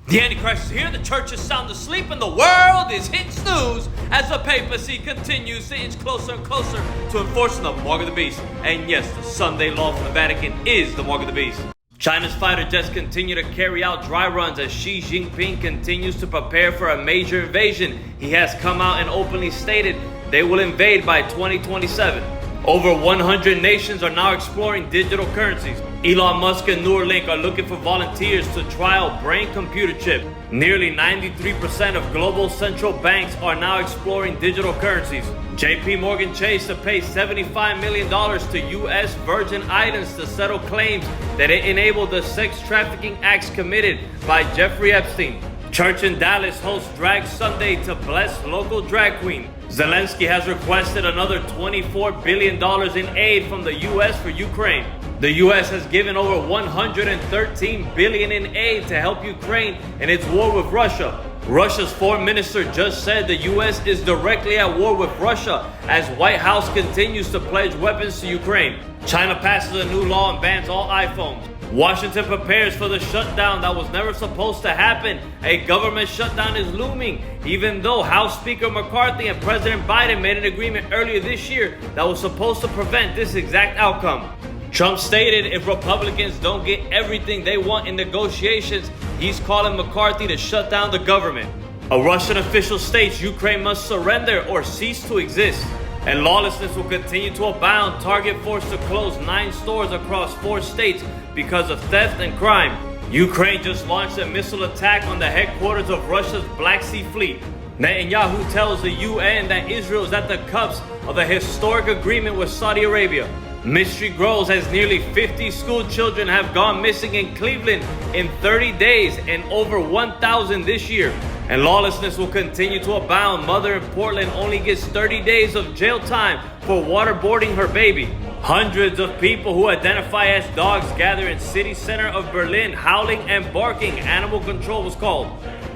The Antichrist is here, the church is sound asleep, and the world is hit snooze as the papacy continues to inch closer and closer to enforcing the mark of the beast. And yes, the Sunday law from the Vatican is the mark of the beast. China's fighter jets continue to carry out dry runs as Xi Jinping continues to prepare for a major invasion. He has come out and openly stated they will invade by 2027. Over 100 nations are now exploring digital currencies. Elon Musk and Neuralink are looking for volunteers to trial brain-computer chip. Nearly 93% of global central banks are now exploring digital currencies. JP Morgan Chase to pay $75 million to U.S. Virgin Islands to settle claims that it enabled the sex trafficking acts committed by Jeffrey Epstein. Church in Dallas hosts Drag Sunday to bless local drag queen. Zelensky has requested another $24 billion in aid from the U.S. for Ukraine. The U.S. has given over $113 billion in aid to help Ukraine in its war with Russia. Russia's foreign minister just said the U.S. is directly at war with Russia as White House continues to pledge weapons to Ukraine. China passes a new law and bans all iPhones. Washington prepares for the shutdown that was never supposed to happen. A government shutdown is looming, even though House Speaker McCarthy and President Biden made an agreement earlier this year that was supposed to prevent this exact outcome. Trump stated if Republicans don't get everything they want in negotiations, he's calling McCarthy to shut down the government. A Russian official states Ukraine must surrender or cease to exist. And lawlessness will continue to abound. Target forced to close 9 stores across 4 states because of theft and crime. Ukraine just launched a missile attack on the headquarters of Russia's Black Sea Fleet. Netanyahu tells the UN that Israel is at the cusp of a historic agreement with Saudi Arabia. Mystery grows as nearly 50 school children have gone missing in Cleveland in 30 days and over 1,000 this year. And lawlessness will continue to abound. Mother in Portland only gets 30 days of jail time for waterboarding her baby. Hundreds of people who identify as dogs gather in city center of Berlin, howling and barking. Animal control was called.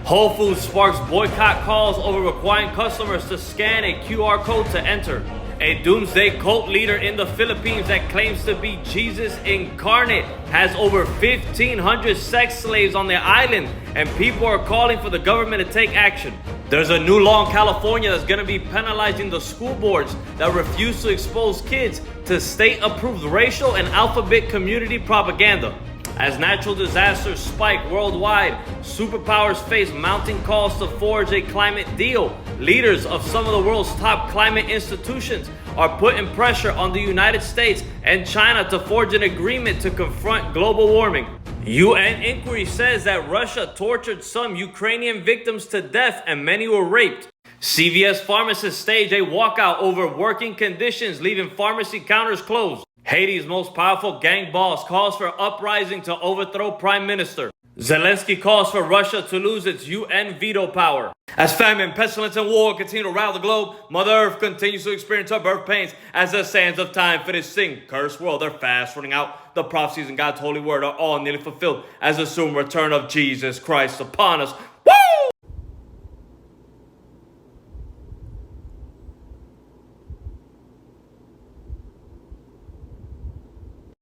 Whole Foods sparks boycott calls over requiring customers to scan a QR code to enter. A doomsday cult leader in the Philippines that claims to be Jesus incarnate has over 1,500 sex slaves on the island, and people are calling for the government to take action. There's a new law in California that's going to be penalizing the school boards that refuse to expose kids to state-approved racial and alphabet community propaganda. As natural disasters spike worldwide, superpowers face mounting calls to forge a climate deal. Leaders of some of the world's top climate institutions are putting pressure on the United States and China to forge an agreement to confront global warming. UN inquiry says that Russia tortured some Ukrainian victims to death and many were raped. CVS pharmacists stage a walkout over working conditions, leaving pharmacy counters closed. Haiti's most powerful gang boss calls for uprising to overthrow prime minister. Zelensky calls for Russia to lose its UN veto power. As famine, pestilence, and war continue to rile the globe, Mother Earth continues to experience her birth pains as the sands of time finish sing. Cursed world, they're fast running out. The prophecies in God's holy word are all nearly fulfilled as the soon return of Jesus Christ upon us